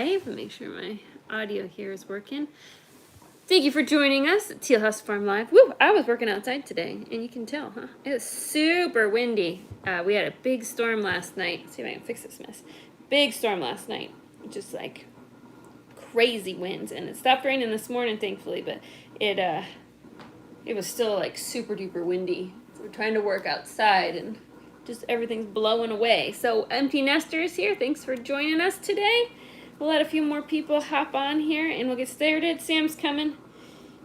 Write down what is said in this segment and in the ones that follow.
live. Make sure my audio here is working. Thank you for joining us at Teal House Farm Live. Woo! I was working outside today, and you can tell, huh? It was super windy. We had a big storm last night. Let's see if I can fix this mess. Big storm last night. Just like crazy winds, and it stopped raining this morning, thankfully, but it was still like super duper windy. So we're trying to work outside, and just everything's blowing away. So Empty Nester is here. Thanks for joining us today. We'll let a few more people hop on here and we'll get started. Sam's coming.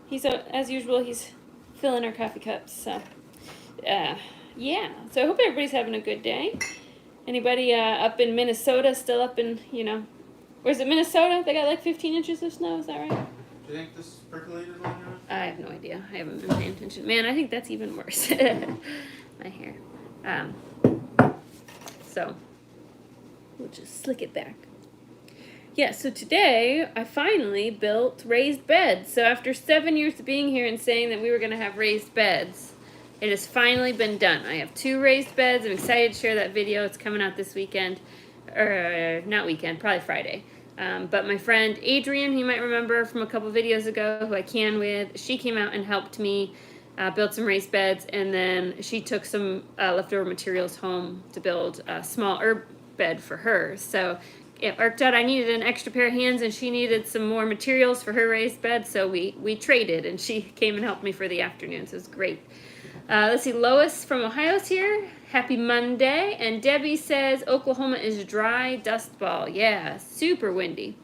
He's, as usual, he's filling our coffee cups. So, yeah. So I hope everybody's having a good day. Anybody up in Minnesota, still up in, where's it, Minnesota? They got like 15 inches of snow, is that right? Do you think this percolated like that? I have no idea. I haven't been paying attention. Man, I think that's even worse. My hair. So we'll just slick it back. Yeah, so today I finally built raised beds. So after 7 years of being here and saying that we were going to have raised beds, it has finally been done. I have 2 raised beds. I'm excited to share that video. It's coming out this weekend. Or not weekend, probably Friday. But my friend Adrienne, you might remember from a couple videos ago, who I can with, she came out and helped me build some raised beds, and then she took some leftover materials home to build a small herb bed for her. So it worked out. I needed an extra pair of hands, and she needed some more materials for her raised bed, so we traded, and she came and helped me for the afternoon, so it was great. Let's see, Lois from Ohio's here. Happy Monday. And Debbie says Oklahoma is dry dust ball. Yeah, super windy.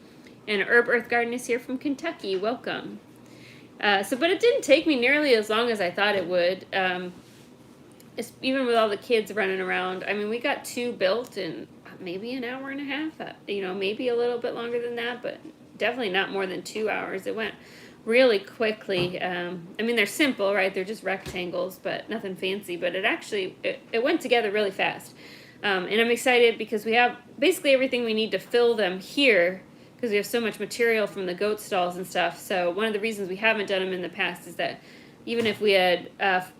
And Herb Earth Garden is here from Kentucky. Welcome. But it didn't take me nearly as long as I thought it would. Even with all the kids running around. I mean, we got 2 built in maybe an hour and a half. Maybe a little bit longer than that, but definitely not more than 2 hours. It went really quickly. They're simple, right? They're just rectangles, but nothing fancy. But it went together really fast. And I'm excited because we have basically everything we need to fill them here, because we have so much material from the goat stalls and stuff. So one of the reasons we haven't done them in the past is that even if we had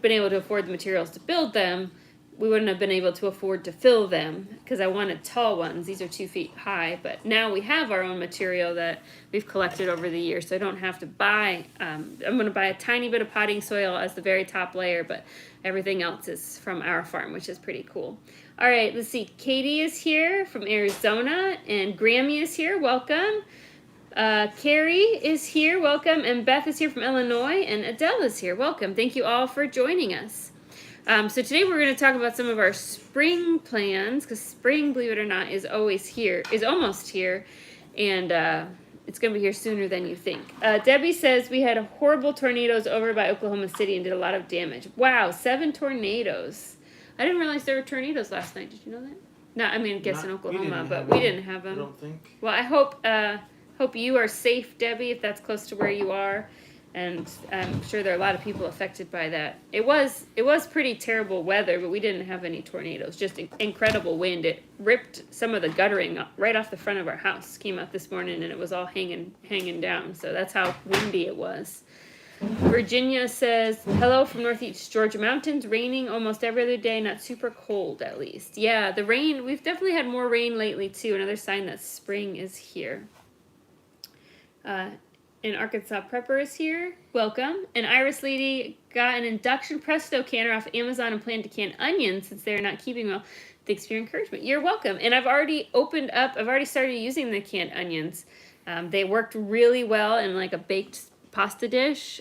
been able to afford the materials to build them, we wouldn't have been able to afford to fill them, because I wanted tall ones. These are 2 feet high, but now we have our own material that we've collected over the years, so I don't have to buy. I'm going to buy a tiny bit of potting soil as the very top layer, but everything else is from our farm, which is pretty cool. All right, let's see. Katie is here from Arizona, and Grammy is here. Welcome. Carrie is here. Welcome. And Beth is here from Illinois, and Adele is here. Welcome. Thank you all for joining us. So today we're going to talk about some of our spring plans, because spring, believe it or not, is almost here, and it's going to be here sooner than you think. Debbie says we had horrible tornadoes over by Oklahoma City and did a lot of damage. Wow, 7 tornadoes. I didn't realize there were tornadoes last night. Did you know that? No, I guess in Oklahoma, but we didn't have them. I don't think. Well, I hope you are safe, Debbie, if that's close to where you are. And I'm sure there are a lot of people affected by that. It was pretty terrible weather, but we didn't have any tornadoes. Just incredible wind. It ripped some of the guttering right off the front of our house. Came out this morning, and it was all hanging down. So that's how windy it was. Virginia says, hello from Northeast Georgia mountains. Raining almost every other day. Not super cold, at least. Yeah, the rain. We've definitely had more rain lately, too. Another sign that spring is here. And Arkansas Prepper is here. Welcome. And Iris Lady got an induction Presto canner off Amazon and planned to can onions since they're not keeping well. Thanks for your encouragement. You're welcome. And I've already started using the canned onions. They worked really well in like a baked pasta dish.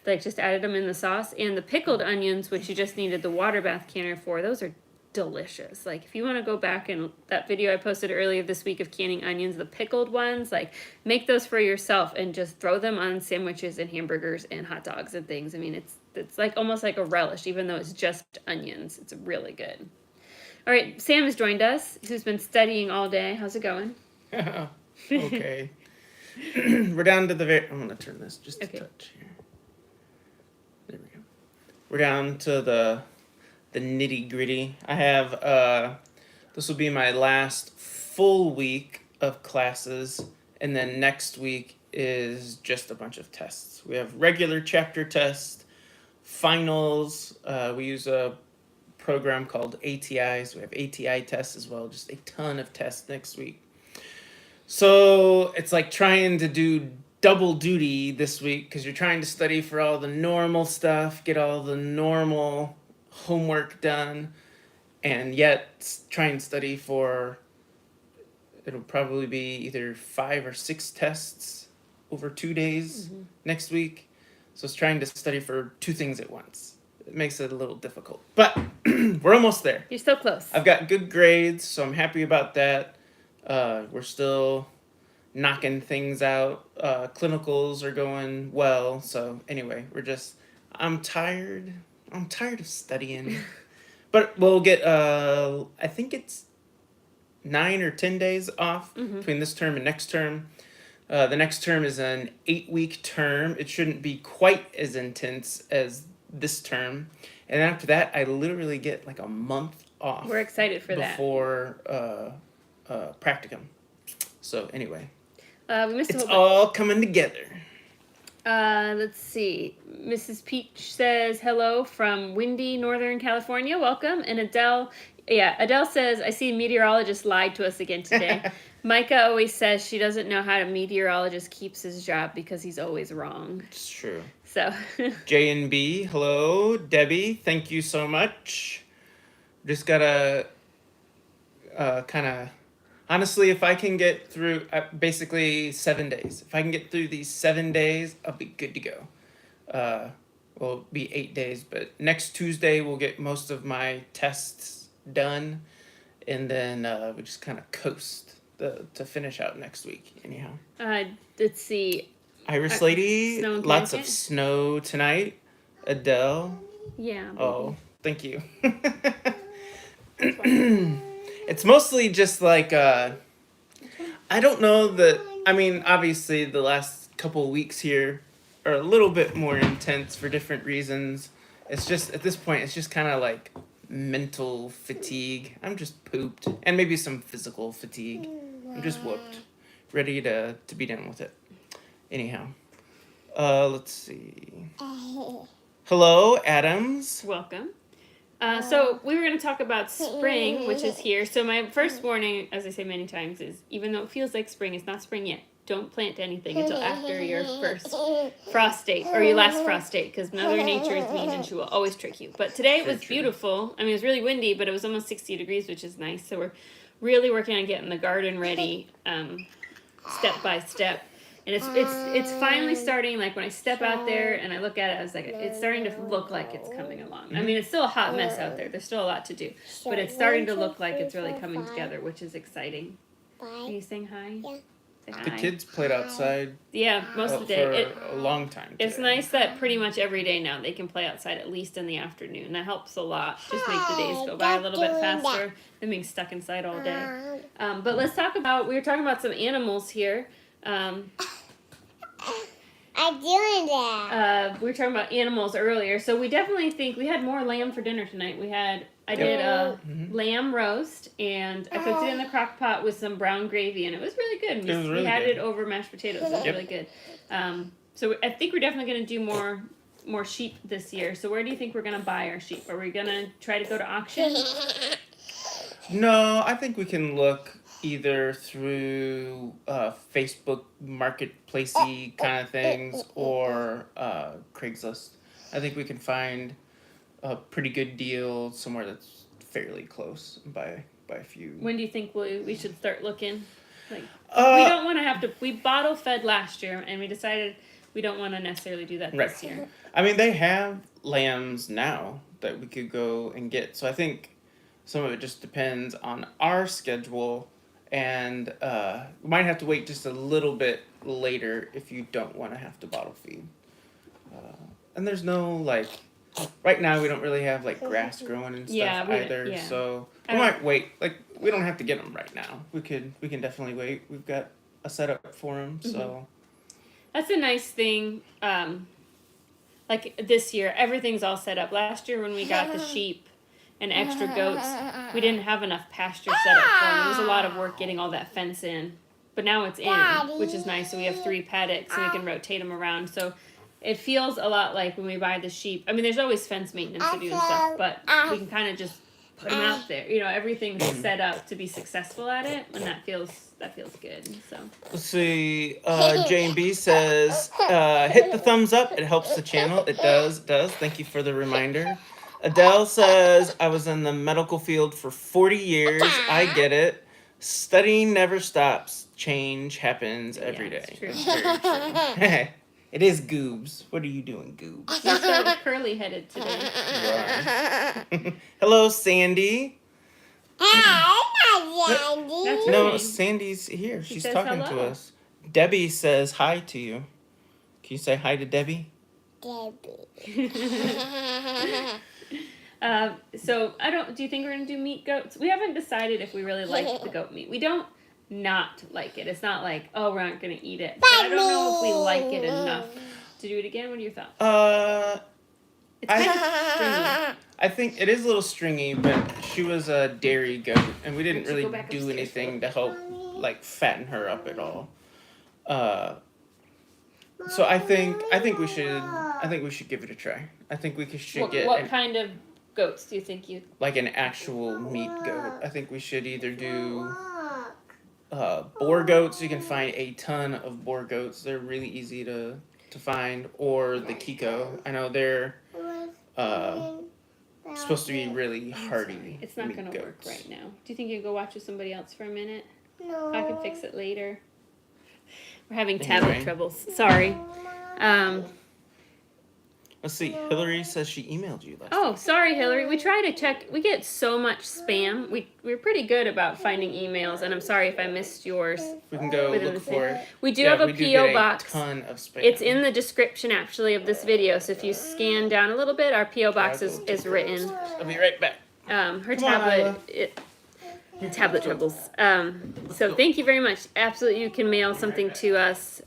Just added them in the sauce. And the pickled onions, which you just needed the water bath canner for, those are delicious. Like, if you want to go back and that video I posted earlier this week of canning onions, the pickled ones, like, make those for yourself and just throw them on sandwiches and hamburgers and hot dogs and things. I mean, it's like almost like a relish, even though it's just onions. It's really good. All right, Sam has joined us, who's been studying all day. How's it going? Okay. We're down to the I'm going to turn this just a touch here. There we go. We're down to the nitty gritty. I have, this will be my last full week of classes, and then next week is just a bunch of tests. We have regular chapter tests, finals. We use a program called ATI, so we have ATI tests as well, just a ton of tests next week. So it's like trying to do double duty this week because you're trying to study for all the normal stuff, get all the normal homework done, and yet try and study for, it'll probably be either 5 or 6 tests over 2 days next week. So it's trying to study for 2 things at once. It makes it a little difficult, but we're almost there. You're so close. I've got good grades, so I'm happy about that. We're still knocking things out. Clinicals are going well. So anyway, I'm tired. I'm tired of studying. But we'll get, I think it's 9 or 10 days off between this term and next term. The next term is an 8-week term. It shouldn't be quite as intense as this term. And after that, I literally get like a month off. We're excited for that. Before practicum. So anyway, we missed it's all coming together. Let's see. Mrs. Peach says hello from windy Northern California. Welcome. And Adele says, I see meteorologist lied to us again today. Micah always says she doesn't know how a meteorologist keeps his job because he's always wrong. It's true. So J and B, hello. Debbie, thank you so much. Just gotta kind of, honestly, if I can get through basically 7 days, if I can get through these 7 days, I'll be good to go. Well, it'll be 8 days, but next Tuesday we'll get most of my tests done, and then we just kind of coast to finich out next week. Anyhow, let's see. Iris Lady, lots of snow tonight. Adele. Yeah. Oh, thank you. It's mostly just like, I don't know that, I mean, obviously the last couple of weeks here are a little bit more intense for different reasons. It's just, at this point, it's just kind of like mental fatigue. I'm just pooped. And maybe some physical fatigue. I'm just whooped. Ready to be done with it. Anyhow. Let's see. Hello, Adams. Welcome. So we were going to talk about spring, which is here. So my first warning, as I say many times, is even though it feels like spring, it's not spring yet. Don't plant anything until after your first frost date or your last frost date, because Mother Nature is mean and she will always trick you. But today it was beautiful. I mean, it was really windy, but it was almost 60 degrees, which is nice. So we're really working on getting the garden ready, step by step. And it's finally starting, like when I step out there and I look at it, I was like, it's starting to look like it's coming along. I mean, it's still a hot mess out there. There's still a lot to do. But it's starting to look like it's really coming together, which is exciting. Are you saying hi? Yeah. Say hi. The kids played outside. Yeah, most of the day. For a long time. It's nice that pretty much every day now they can play outside, at least in the afternoon. That helps a lot. Just make the days go by a little bit faster than being stuck inside all day. But let's talk about, we were talking about some animals here. I'm doing that. We were talking about animals earlier, so we definitely think we had more lamb for dinner tonight. I did a lamb roast, and I cooked it in the crock pot with some brown gravy, and it was really good. We had it over mashed potatoes. It was really good. So I think we're definitely going to do more sheep this year. So where do you think we're going to buy our sheep? Are we going to try to go to auction? No, I think we can look either through Facebook marketplacey kind of things or Craigslist. I think we can find a pretty good deal somewhere that's fairly close by a few. When do you think we should start looking? Like we don't want to have to. We bottle fed last year, and we decided we don't want to necessarily do that this year. I mean, they have lambs now that we could go and get. So I think some of it just depends on our schedule. And we might have to wait just a little bit later if you don't want to have to bottle feed. And there's no, like, right now we don't really have, like, grass growing and stuff either. Yeah. So we might wait. Like, we don't have to get them right now. We can definitely wait. We've got a setup for them, so. That's a nice thing. Like, this year, everything's all set up. Last year when we got the sheep and extra goats, we didn't have enough pasture set up for them. It was a lot of work getting all that fence in. But now it's in, which is nice. So we have 3 paddocks, and we can rotate them around. So it feels a lot like when we buy the sheep. I mean, there's always fence maintenance to do and stuff, but we can kind of just put them out there. You know, everything's set up to be successful at it, and that feels good. So let's see. Jane B says, hit the thumbs up. It helps the channel. It does. Thank you for the reminder. Adele says, I was in the medical field for 40 years. I get it. Studying never stops. Change happens every day. It's true. That's very true. It is Goobs. What are you doing, Goobs? You're so curly-headed today. Hello, Sandy. Hi, No, Sandy's here. She's talking to us. Debbie says hi to you. Can you say hi to Debbie? Debbie. So do you think we're gonna do meat goats? We haven't decided if we really like the goat meat. We don't not like it. It's not like, oh, we're not gonna eat it. But I don't know if we like it enough to do it again. What are your thoughts? It's kind of stringy. I think it is a little stringy, but she was a dairy goat, and we didn't really do anything to help like fatten her up at all. So I think we should give it a try. I think we should get what kind of goats do you think you like an actual meat goat? I think we should either do boar goats. You can find a ton of boar goats. They're really easy to find, or the Kiko. I know they're supposed to be really hardy. It's not going to work right now. Do you think you can go watch with somebody else for a minute? No. I can fix it later. We're having tablet troubles. Sorry. Let's see. Hillary says she emailed you last Oh, sorry, Hillary. We try to check. We get so much spam. We're pretty good about finding emails, and I'm sorry if I missed yours. We can go look for it. We do have a P.O. box. A ton of spam. It's in the description, actually, of this video. So if you scan down a little bit, our P.O. box is written. I'll be right back. Her tablet... tablet troubles. So thank you very much. Absolutely, you can mail something to us.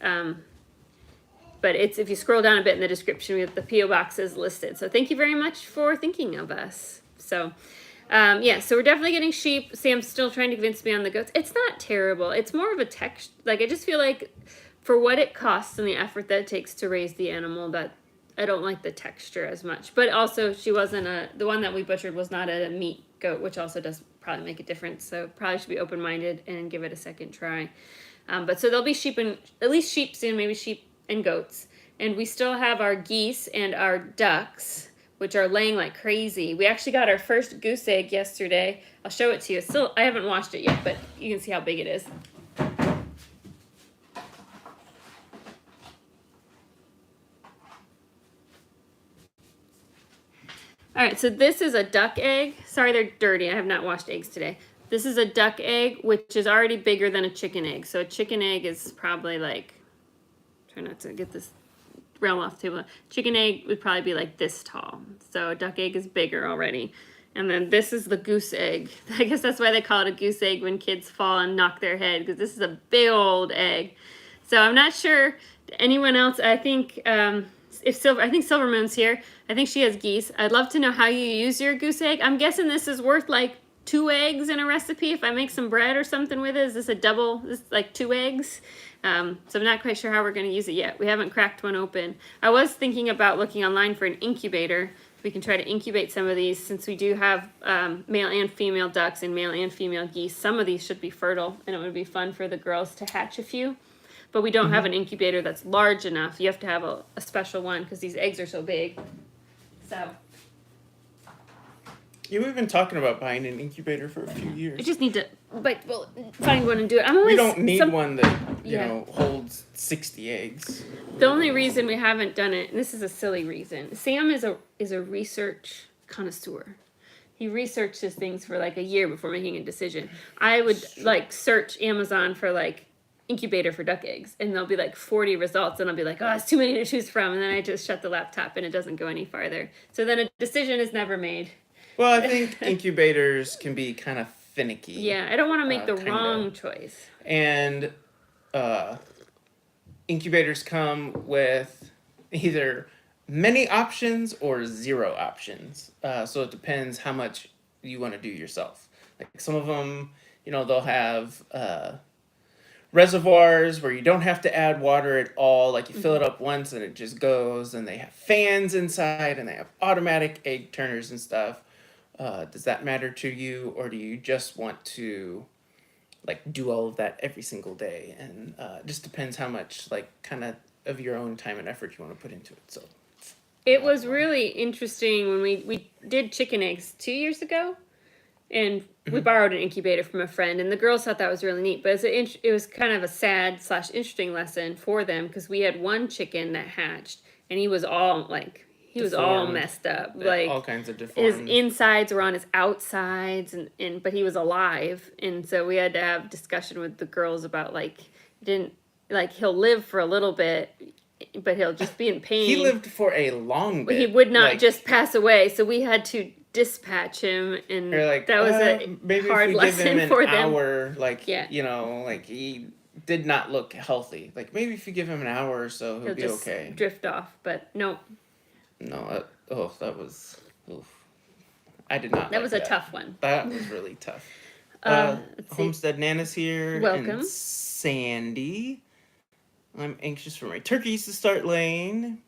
But if you scroll down a bit in the description, we have the P.O. boxes listed. So thank you very much for thinking of us. So, so we're definitely getting sheep. Sam's still trying to convince me on the goats. It's not terrible. It's more of a texture. Like, I just feel like for what it costs and the effort that it takes to raise the animal, that I don't like the texture as much. But also, she wasn't the one that we butchered was not a meat goat, which also does probably make a difference. So probably should be open-minded and give it a second try. But so there'll be at least sheep soon, maybe sheep and goats. And we still have our geese and our ducks, which are laying like crazy. We actually got our first goose egg yesterday. I'll show it to you. I haven't washed it yet, but you can see how big it is. All right, so this is a duck egg. Sorry, they're dirty. I have not washed eggs today. This is a duck egg, which is already bigger than a chicken egg. So a chicken egg is probably like, try not to get this realm off the table. Chicken egg would probably be like this tall. So a duck egg is bigger already. And then this is the goose egg. I guess that's why they call it a goose egg when kids fall and knock their head, because this is a big old egg. So I'm not sure anyone else. I think I think Silver Moon's here. I think she has geese. I'd love to know how you use your goose egg. I'm guessing this is worth like 2 eggs in a recipe. If I make some bread or something with it, is this a double? This is like 2 eggs. So I'm not quite sure how we're going to use it yet. We haven't cracked one open. I was thinking about looking online for an incubator. We can try to incubate some of these, since we do have male and female ducks and male and female geese. Some of these should be fertile, and it would be fun for the girls to hatch a few. But we don't have an incubator that's large enough. You have to have a special one because these eggs are so big. So Yeah, we've been talking about buying an incubator for a few years. I just need to find one and do it. We don't need one that holds 60 eggs. The only reason we haven't done it, and this is a silly reason, Sam is a research connoisseur. He researches things for like a year before making a decision. I would like search Amazon for like incubator for duck eggs, and there'll be like 40 results, and I'll be like, oh, it's too many to choose from, and then I just shut the laptop and it doesn't go any farther. So then a decision is never made. Well, I think incubators can be kind of finicky. Yeah, I don't want to make the wrong choice. And incubators come with either many options or 0 options. So it depends how much you want to do yourself. Like some of them, they'll have reservoirs where you don't have to add water at all. Like you fill it up once and it just goes, and they have fans inside and they have automatic egg turners and stuff. Does that matter to you, or do you just want to like do all of that every single day? And it just depends how much like kind of your own time and effort you want to put into it. So It was really interesting when we did chicken eggs 2 years ago, and we borrowed an incubator from a friend, and the girls thought that was really neat. But it was kind of a sad / interesting lesson for them because we had one chicken that hatched, and he was all like he was all Deformed. messed up, Yeah, like all kinds of his deformed. insides were on his outsides, and but he was alive, and so we had to have discussion with the girls about like didn't like he'll live for a little bit, but he'll just be in pain. He lived for a long bit. He would not like, just pass away, so we had to dispatch him, and Or like, that was a maybe hard if we give him lesson an for them. hour, like, Yeah. you know, like he did not look healthy. Like maybe if you give him an hour or so, he'll be just okay. drift off, but no, No, that was, oof. I did not. that like was a tough one. That was really tough. Let's see. Homestead Nana's here. Welcome. And Sandy. I'm anxious for my turkeys to start laying.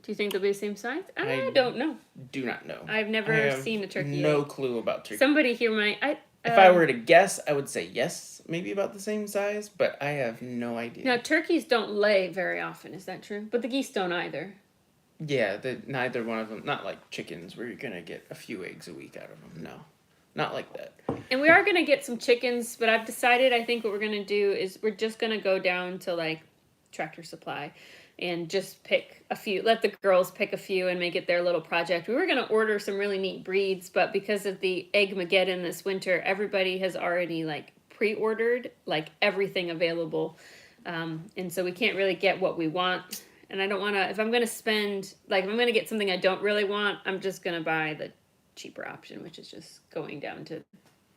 Do you think they'll be the same size? I I don't know. Do not know. I've I never have seen a turkey. No egg. clue about turkeys. Somebody here might. If I were to guess, I would say yes, maybe about the same size, but I have no idea. Now turkeys don't lay very often. Is that true? But the geese don't either. Yeah, neither one of them. Not like chickens, where you're gonna get a few eggs a week out of them. No, not like that. And we are gonna get some chickens, but I've decided. I think what we're gonna do is we're just gonna go down to like Tractor Supply, and just pick a few. Let the girls pick a few and make it their little project. We were gonna order some really neat breeds, but because of the Eggmageddon this winter, everybody has already like pre-ordered like everything available, and so we can't really get what we want. And I don't want to, if I'm going to spend, like, if I'm going to get something I don't really want, I'm just going to buy the cheaper option, which is just going down to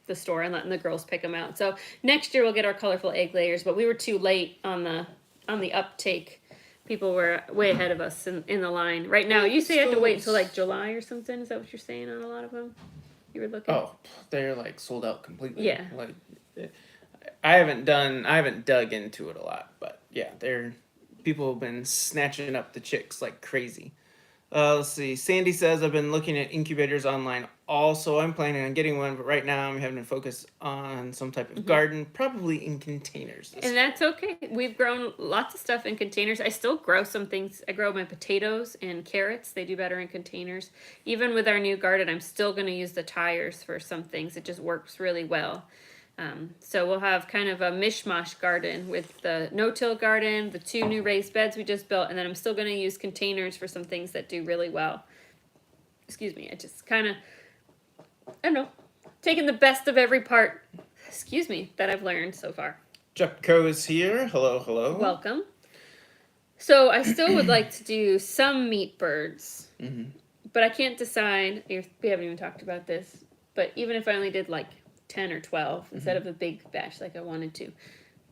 the store and letting the girls pick them out. So next year we'll get our colorful egg layers, but we were too late on the uptake. People were way ahead of us in the line. Right now, you say you have to wait until like July or something. Is that what you're saying on a lot of them? You were looking? Oh, they're like sold out completely. Yeah. Like, I haven't dug into it a lot, but yeah, people have been snatching up the chicks like crazy. Let's see. Sandy says, I've been looking at incubators online. Also, I'm planning on getting one, but right now I'm having to focus on some type of garden, probably in containers. And that's okay. We've grown lots of stuff in containers. I still grow some things. I grow my potatoes and carrots. They do better in containers. Even with our new garden, I'm still going to use the tires for some things. It just works really well. So we'll have kind of a mishmash garden with the no-till garden, the 2 new raised beds we just built, and then I'm still going to use containers for some things that do really well. Excuse me, I just kind of, I don't know, taking the best of every part, that I've learned so far. Jepco is here. Hello, hello. Welcome. So I still would like to do some meat birds, but I can't decide, we haven't even talked about this, but even if I only did like 10 or 12 instead of a big batch like I wanted to,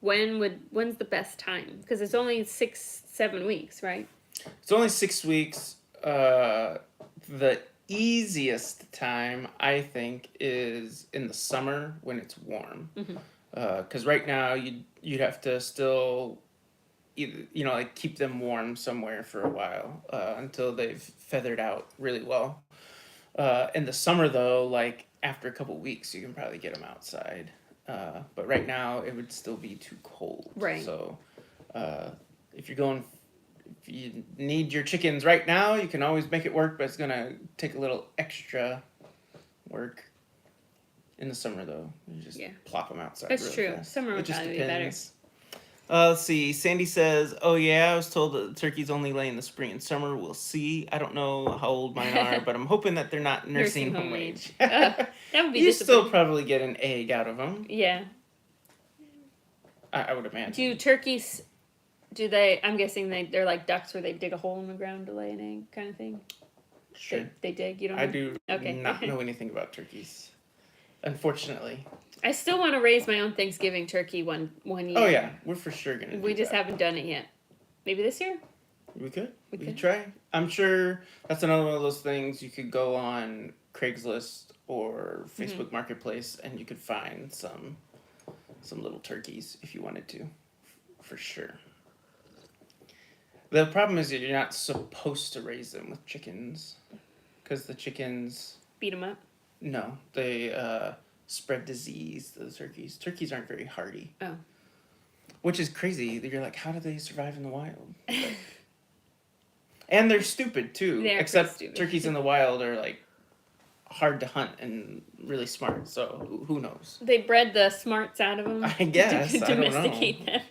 when's the best time? Because it's only 6-7 weeks, right? It's only 6 weeks. The easiest time, I think, is in the summer when it's warm. Because right now you'd have to still either, like keep them warm somewhere for a while until they've feathered out really well. In the summer though, like after a couple weeks, you can probably get them outside. But right now, it would still be too cold. Right. So, if you need your chickens right now, you can always make it work, but it's gonna take a little extra work. In the summer, though, you just plop them outside. That's really true. fast. Summer would probably be better. Let's see. Sandy says, "Oh yeah, I was told that the turkeys only lay in the spring and summer. We'll see. I don't know how old mine are, but I'm hoping that they're not nursing home age. That would be You still disappointing. probably get an egg out of them. Yeah. I would imagine. Do turkeys? Do they? I'm guessing they're like ducks, where they dig a hole in the ground to lay an egg, kind of thing. Sure. They dig. You don't. I know? do Okay. not know anything about turkeys, unfortunately. I still want to raise my own Thanksgiving turkey one year. Oh yeah, we're for sure gonna. We do just that. haven't done it yet. Maybe this year. We could. We could. could try. I'm sure that's another one of those things you could go on Craigslist or Facebook Marketplace and you could find some little turkeys if you wanted to, for sure. The problem is that you're not supposed to raise them with chickens, because the chickens beat them up? No, they spread disease to the turkeys. Turkeys aren't very hardy. Oh. Which is crazy. You're like, how do they survive in the wild? And they're stupid too. They are Except stupid. turkeys in the wild are like hard to hunt and really smart. So who knows? They bred the smarts out of them. I guess. To I don't know. domesticate them.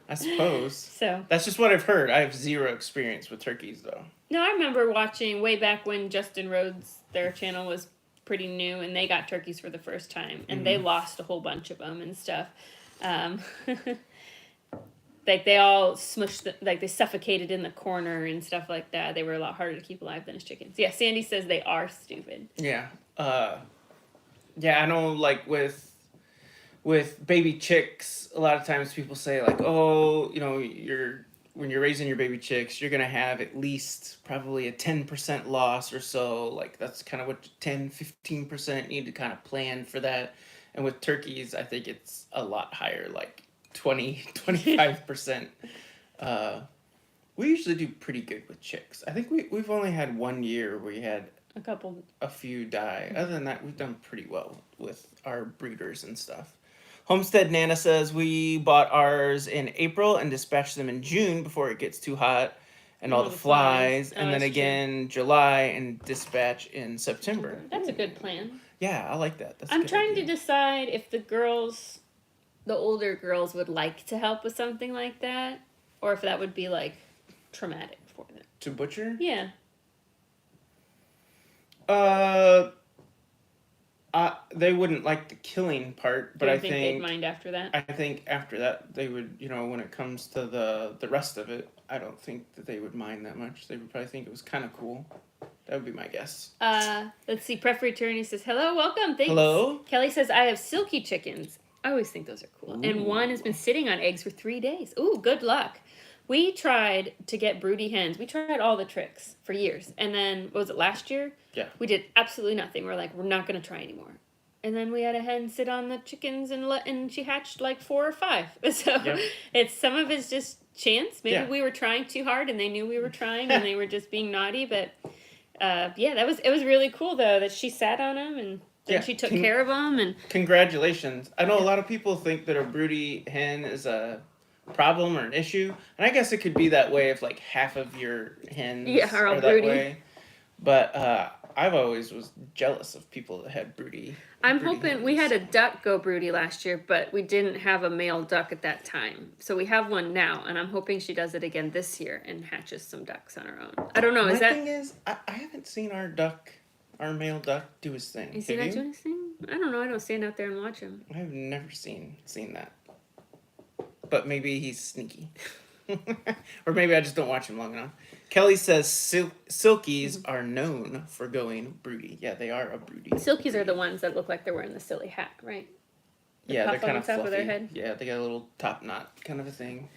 I suppose. So. That's just what I've heard. I have zero experience with turkeys though. No, I remember watching way back when Justin Rhodes, their channel was pretty new, and they got turkeys for the first time, and they lost a whole bunch of them and stuff. Like they all smushed, like they suffocated in the corner and stuff like that. They were a lot harder to keep alive than his chickens. Yeah, Sandy says they are stupid. Yeah. Yeah, I know like with baby chicks, a lot of times people say like, oh, you know, when you're raising your baby chicks, you're going to have at least probably a 10% loss or so. Like that's kind of what 10-15% need to kind of plan for that. And with turkeys, I think it's a lot higher, like 20-25%. We usually do pretty good with chicks. I think we've only had 1 year where we had a few die. Other than that, we've done pretty well with our breeders and stuff. Homestead Nana says we bought ours in April and dispatched them in June before it gets too hot and all the flies. And then again July and dispatch in September. That's a good plan. Yeah, I like that. That's I'm trying to decide if the older girls would like to help with something like that, or if that would be like traumatic for them. To butcher? Yeah. They wouldn't like the killing part, but I think they'd mind after that. I think after that they would, you know, when it comes to the rest of it, I don't think that they would mind that much. They would probably think it was kind of cool. That would be my guess. Let's see. Preferred Attorney says, hello, welcome, thanks. Hello? Kelly says, I have silky chickens. I always think those are cool. Ooh. And one has been sitting on eggs for 3 days. Ooh, good luck. We tried to get broody hens. We tried all the tricks for years. And then, what was it, last year? Yeah. We did absolutely nothing. We're like, we're not going to try anymore. And then we had a hen sit on the chickens and she hatched like 4 or 5. So some of it's just chance. Maybe we were trying too hard and they knew we were trying and they were just being naughty. But it was really cool though that she sat on them and then she took care of them. And congratulations. I know a lot of people think that a broody hen is a problem or an issue, and I guess it could be that way if like half of your hens are all that broody. way. But I've always was jealous of people that had broody. I'm broody hoping hens. we had a duck go broody last year, but we didn't have a male duck at that time. So we have one now, and I'm hoping she does it again this year and hatches some ducks on her own. I don't know. My thing is, I haven't seen our male duck do his thing. Is he not doing his thing? I don't know. I don't stand out there and watch him. I've never seen that. But maybe he's sneaky. Or maybe I just don't watch him long enough. Kelly says silkies are known for going broody. Yeah, they are a broody. Silkies are the ones that look like they're wearing the silly hat, right? Yeah, they're kind of top fluffy. of their head. Yeah, they got a little top knot kind of a thing.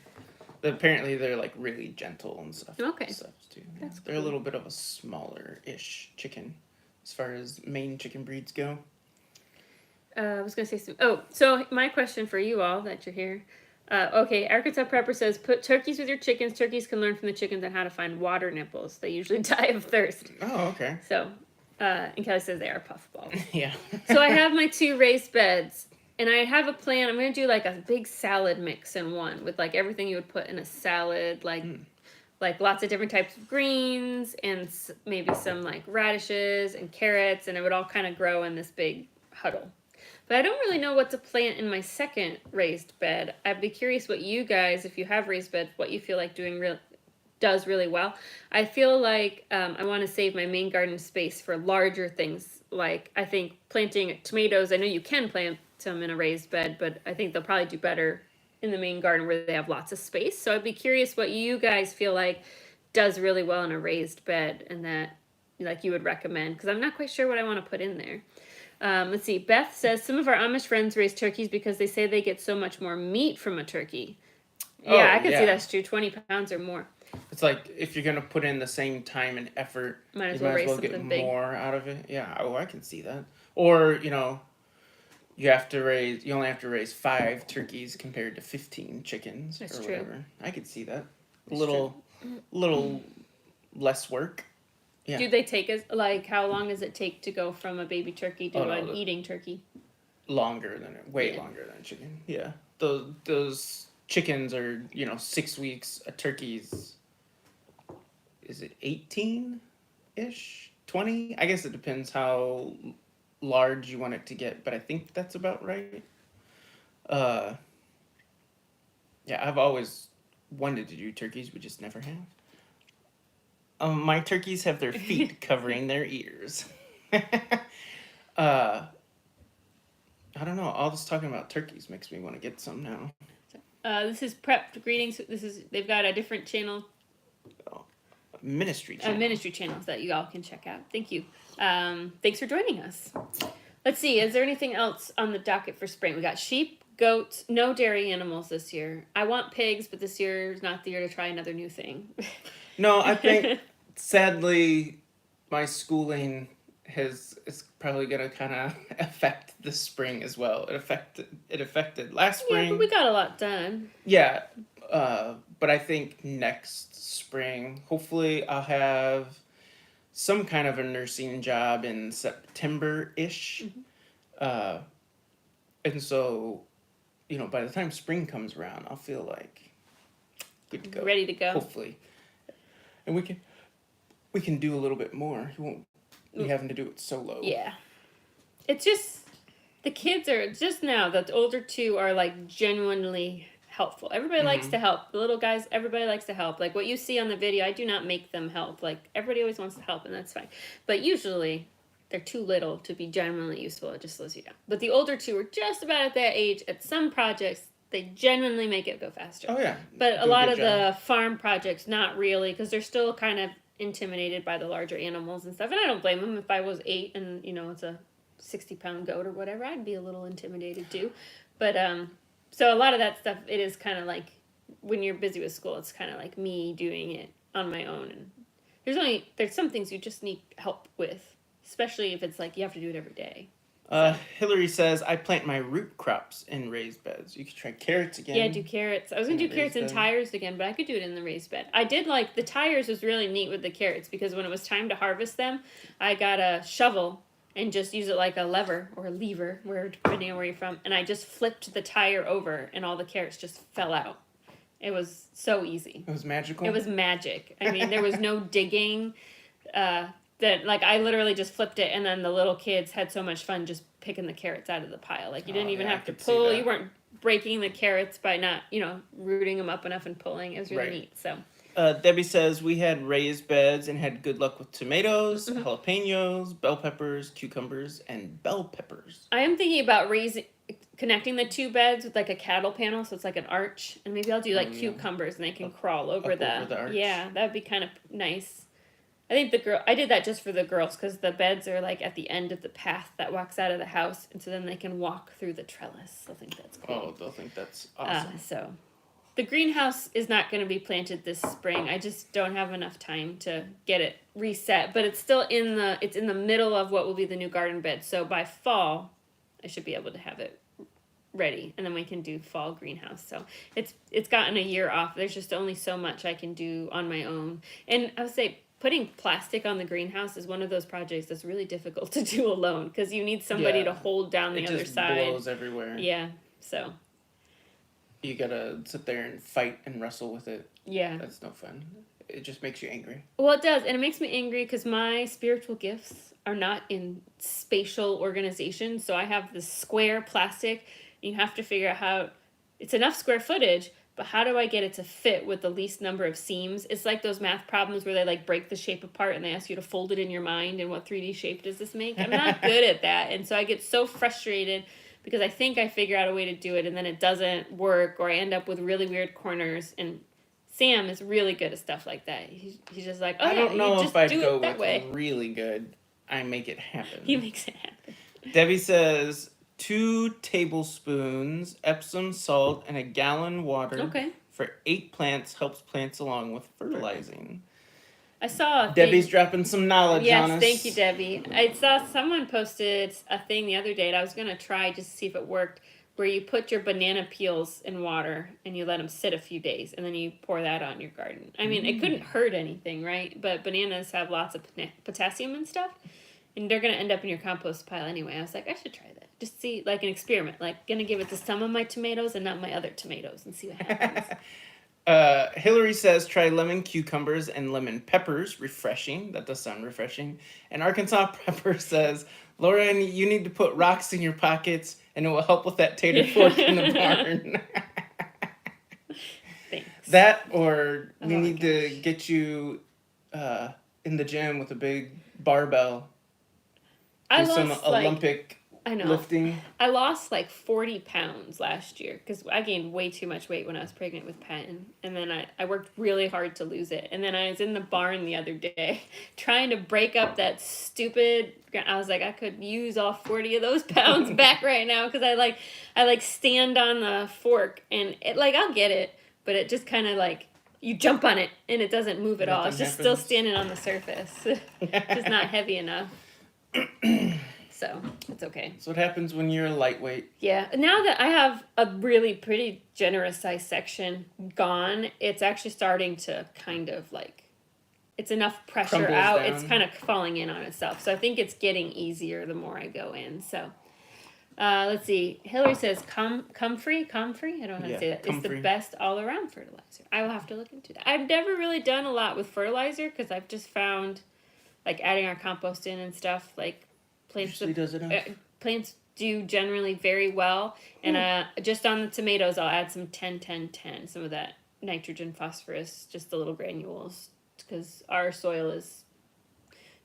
Apparently, they're like really gentle and stuff. Okay. Stuff too. That's they're cool. a little bit of a smaller-ish chicken as far as main chicken breeds go. I was going to say some... Oh, so my question for you all that you're here. Okay, Arkansas Prepper says, put turkeys with your chickens. Turkeys can learn from the chickens on how to find water nipples. They usually die of thirst. Oh, okay. So, and Kelly says they are puffballs. Yeah. So I have my 2 raised beds, and I have a plan. I'm going to do like a big salad mix in one with like everything you would put in a salad, like lots of different types of greens and maybe some like radishes and carrots, and it would all kind of grow in this big huddle. But I don't really know what to plant in my second raised bed. I'd be curious what you guys, if you have raised beds, what you feel like does really well. I feel like I want to save my main garden space for larger things. Like I think planting tomatoes, I know you can plant them in a raised bed, but I think they'll probably do better in the main garden where they have lots of space. So I'd be curious what you guys feel like does really well in a raised bed and that like you would recommend, because I'm not quite sure what I want to put in there. Let's see. Beth says, some of our Amish friends raise turkeys because they say they get so much more meat from a turkey. Yeah, I can see that's true. 20 pounds or more. It's like if you're going to put in the same time and effort, might as you well might as raise well get something big. more out of it. Yeah, I can see that. Or, you know, you only have to raise 5 turkeys compared to 15 chickens That's or true. whatever. I could see that. That's Little less work. Yeah. Do they take us, like, how long does it take to go from a baby turkey to an No, eating turkey? way longer than a chicken. Yeah. Those chickens are, 6 weeks. A turkey's, is it 18-ish? 20? I guess it depends how large you want it to get, but I think that's about right. Yeah, I've always wanted to do turkeys, we just never have. My turkeys have their feet covering their ears. I don't know. All this talking about turkeys makes me want to get some now. This is Prepped Greetings. They've got a different channel, Ministry channel. ministry channels that you all can check out. Thank you. Thanks for joining us. Let's see. Is there anything else on the docket for spring? We got sheep, goats, no dairy animals this year. I want pigs, but this year is not the year to try another new thing. No, I think sadly my schooling is probably gonna kind of affect the spring as well. It affected last spring. Yeah, but we got a lot done. Yeah, but I think next spring, hopefully, I'll have some kind of a nursing job in September-ish. And so, by the time spring comes around, I'll feel like good to go. Ready to go. Hopefully. And we can do a little bit more. You won't be having to do it solo. Yeah. It's just, the kids are, just now, the older two are, like, genuinely helpful. Everybody likes to help. The little guys, everybody likes to help. Like, what you see on the video, I do not make them help. Like, everybody always wants to help, and that's fine. But usually, they're too little to be genuinely useful. It just slows you down. But the older two are just about at that age. At some projects, they genuinely make it go faster. Oh, yeah. But a lot of the farm projects, not really, because they're still kind of intimidated by the larger animals and stuff. And I don't blame them. If I was 8 and, it's a 60-pound goat or whatever, I'd be a little intimidated too. But, so a lot of that stuff, it is kind of like, when you're busy with school, it's kind of like me doing it on my own. And there's some things you just need help with, especially if it's like you have to do it every day. Hillary says, I plant my root crops in raised beds. You could try carrots again. Yeah, do carrots. I was going to do carrots and tires again, but I could do it in the raised bed. I did like, the tires was really neat with the carrots, because when it was time to harvest them, I got a shovel and just use it like a lever or a lever, depending on where you're from, and I just flipped the tire over and all the carrots just fell out. It was so easy. It was magical? It was magic. I mean, there was no digging. I literally just flipped it, and then the little kids had so much fun just picking the carrots out of the pile. Like, you didn't even have to pull. You weren't breaking the carrots by not, rooting them up enough and pulling. It was really neat. So. Debbie says, we had raised beds and had good luck with tomatoes, jalapenos, bell peppers, cucumbers, and bell peppers. I am thinking about connecting the two beds with like a cattle panel, so it's like an arch, and maybe I'll do like cucumbers and they can crawl over the arch. Yeah, that would be kind of nice. I think I did that just for the girls, because the beds are like at the end of the path that walks out of the house, and so then they can walk through the trellis. I think that's cool. Oh, they'll think that's awesome. So the greenhouse is not going to be planted this spring. I just don't have enough time to get it reset, but it's still in the middle of what will be the new garden bed. So by fall, I should be able to have it ready, and then we can do fall greenhouse. So it's gotten a year off. There's just only so much I can do on my own. And I would say putting plastic on the greenhouse is one of those projects that's really difficult to do alone, because you need somebody to hold down the other side. It just blows everywhere. Yeah, so. You gotta sit there and fight and wrestle with it. Yeah. That's no fun. It just makes you angry. Well, it does, and it makes me angry because my spiritual gifts are not in spatial organization, so I have this square plastic. You have to figure out how, it's enough square footage, but how do I get it to fit with the least number of seams? It's like those math problems where they like break the shape apart and they ask you to fold it in your mind, and what 3D shape does this make? I'm not good at that, and so I get so frustrated because I think I figure out a way to do it and then it doesn't work, or I end up with really weird corners. And Sam is really good at stuff like that. He's just like, oh, I don't know if I'd go with way. Really good. I make it happen. He makes it happen. Debbie says 2 tablespoons Epsom salt and a gallon water for 8 plants helps plants along with fertilizing. I saw Debbie's dropping some knowledge on us. Yes, thank you, Debbie. I saw someone posted a thing the other day, and I was going to try just to see if it worked, where you put your banana peels in water and you let them sit a few days, and then you pour that on your garden. I mean, it couldn't hurt anything, right? But bananas have lots of potassium and stuff, and they're going to end up in your compost pile anyway. I was like, I should try that. Just see, like an experiment. Like, going to give it to some of my tomatoes and not my other tomatoes and see what happens. Hillary says try lemon cucumbers and lemon peppers. Refreshing. That does sound refreshing. And Arkansas Pepper says, Laura, you need to put rocks in your pockets and it will help with that tater fork in the barn. Thanks. That or we need to get you in the gym with a big barbell. Do some Olympic lifting. I lost like 40 pounds last year because I gained way too much weight when I was pregnant with Patton. And then I worked really hard to lose it. And then I was in the barn the other day trying to break up that stupid... I was like, I could use all 40 of those pounds back right now because I stand on the fork and it, like, I'll get it. But it just kind of like... You jump on it and it doesn't move at all. It's just still standing on the surface. Just not heavy enough. So it's okay. That's what happens when you're a lightweight. Yeah. Now that I have a really pretty generous size section gone, it's actually starting to kind of like, it's enough pressure Crumbles out. down. It's kind of falling in on itself. So I think it's getting easier the more I go in. So let's see. Hillary says comfrey. I don't know how to say that. It's the best all around fertilizer. I will have to look into that. I've never really done a lot with fertilizer because I've just found like adding our compost in and stuff like plants do generally very well. And just on the tomatoes, I'll add some 10-10-10, some of that nitrogen, phosphorus, just the little granules, because our soil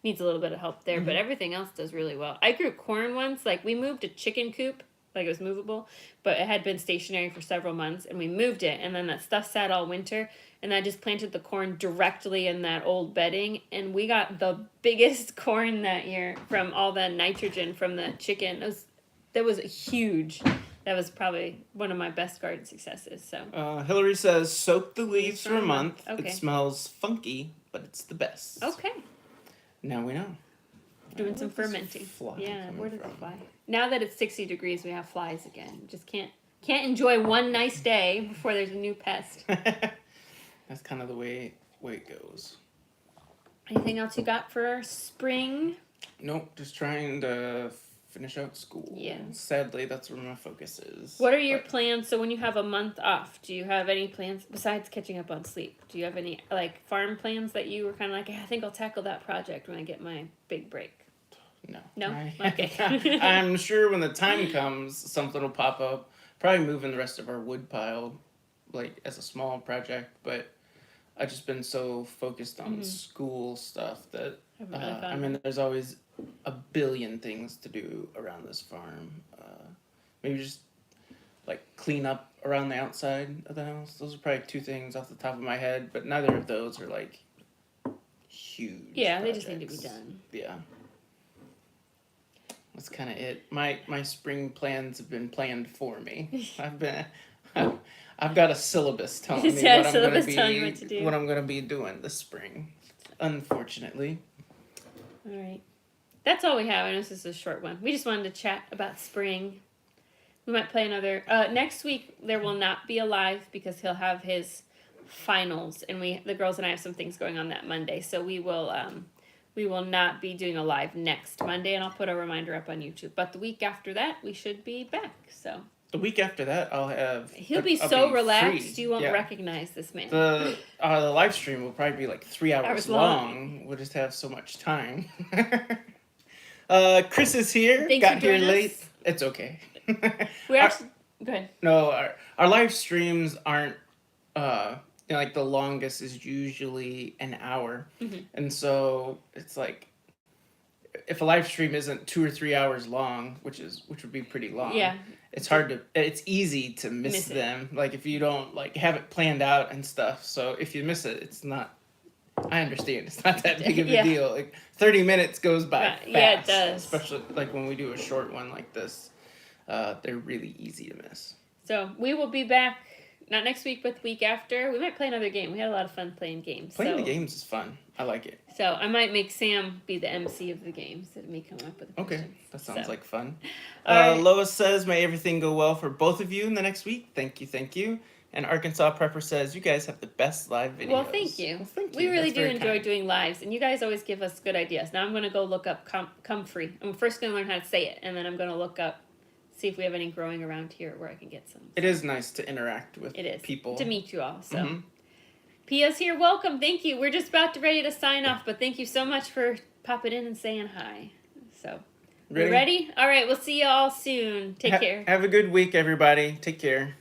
needs a little bit of help there. But everything else does really well. I grew corn once. Like, we moved a chicken coop, like it was movable, but it had been stationary for several months, and we moved it, and then that stuff sat all winter. And I just planted the corn directly in that old bedding, and we got the biggest corn that year from all the nitrogen from the chicken. That was huge. That was probably one of my best garden successes. So Hillary says soak the leaves for a month. Okay. It smells funky, but it's the best. Okay. Now we know. Doing some fermenting. Yeah, where did it fly? Now that it's 60 degrees, we have flies again. Just can't enjoy one nice day before there's a new pest. That's kind of the way it goes. Anything else you got for spring? Nope, just trying to finish out school. Yeah. Sadly, that's where my focus is. What are your plans? So when you have a month off, do you have any plans besides catching up on sleep? Do you have any like farm plans that you were kind of like, I think I'll tackle that project when I get my big break? No. No? Okay. I'm sure when the time comes, something will pop up. Probably moving the rest of our wood pile, like as a small project, but I've just been so focused on school stuff that I mean, there's always a billion things to do around this farm. Maybe just like clean up around the outside of the house. Those are probably two things off the top of my head, but neither of those are like huge. Yeah, projects. they just need to be done. Yeah. That's kind of it. My spring plans have been planned for me. I've got a syllabus telling me what I'm gonna be doing this spring. Unfortunately. All right. That's all we have. I know this is a short one. We just wanted to chat about spring. We might play another. Next week there will not be a live because he'll have his finals, and the girls and I have some things going on that Monday, so we will not be doing a live next Monday, and I'll put a reminder up on YouTube. But the week after that, we should be back. So the week after that, He'll be so relaxed, free. You won't recognize this man. The live stream will probably be like 3 hours long. We'll just have so much time. Chris is here. Thanks Got for here late. Us. It's okay. Go ahead. No, our live streams aren't. Like the longest is usually an hour, and so it's like if a live stream isn't 2 or 3 hours long, which would be pretty long. Yeah. It's easy to miss them. Like if you don't like have it planned out and stuff. So if you miss it, it's not. I understand. It's not that big of a deal. Like 30 minutes goes by fast. Yeah, it does. Especially like when we do a short one like this, they're really easy to miss. So we will be back Not next week, but the week after. We might play another game. We had a lot of fun playing games. Playing the games is fun. I like it. So I might make Sam be the MC of the games instead of me coming up with the questions. Okay, that sounds like fun. All right. Lois says, may everything go well for both of you in the next week. Thank you, thank you. And Arkansas Prepper says, you guys have the best live videos. Well, thank you. Well, thank you. We really That's do very enjoy kind. doing lives, and you guys always give us good ideas. Now I'm going to go look up comfrey. I'm first going to learn how to say it, and then I'm going to look up, see if we have any growing around here where I can get some. It is nice to interact with It is. people. To meet you all, so. Mhm. Pia's here. Welcome. Thank you. We're just about ready to sign off, but thank you so much for popping in and saying hi. So, we ready? All right, we'll see you all soon. Take care. Have a good week, everybody. Take care.